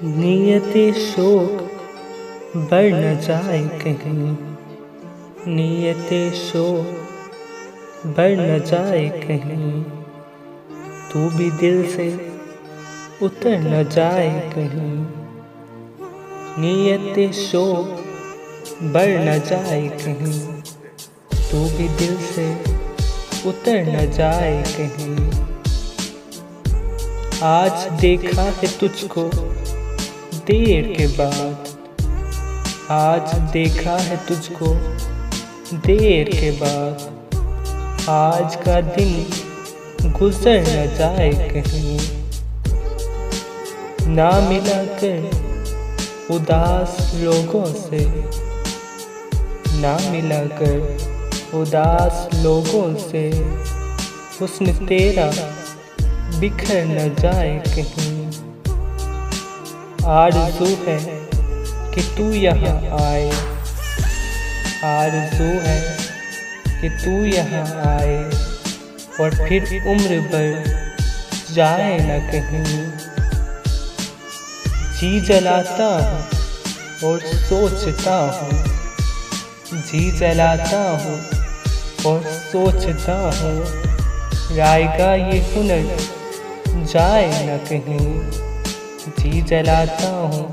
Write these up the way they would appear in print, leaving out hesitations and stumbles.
नियते शोक बढ़ न जाए कहीं, नियते शोक बढ़ न जाए कहीं, तू भी दिल से उतर न जाए कहीं। नियते शोक बढ़ न जाए कहीं, तू भी दिल से उतर न जाए कहीं। आज देखा है तुझको देर के बाद, आज देखा है तुझको देर के बाद, आज का दिन गुजर न जाए कहीं। ना मिला कर उदास लोगों से, ना मिला कर उदास लोगों से, हुस्न तेरा बिखर न जाए कहीं। आरज़ू है कि तू यहाँ आए, आरज़ू है कि तू यहाँ आए, और फिर उम्र भर जाए न कहीं। जी जलाता हूँ और सोचता हूँ, जी जलाता हूँ और सोचता हूँ, रायगा ये हुनर जाए न कहीं। जी जलाता हूँ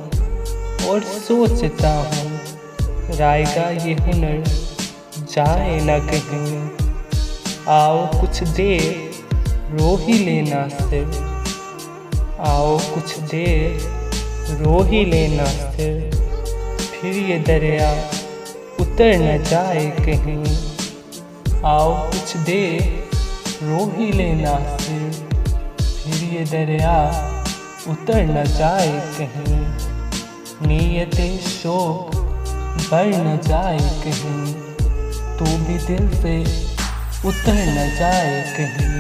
और सोचता हूँ, रायगा ये हुनर जाए न कहीं। आओ कुछ देर रो ही लेना सिर, आओ कुछ देर रो ही लेना सिर, फिर ये दरिया उतर न जाए कहीं। आओ कुछ देर रो ही लेना सिर, फिर ये दरिया उतर न जाए कहीं। नियते शोक बढ़ न जाए कहीं, तू भी दिल से उतर न जाए कहीं।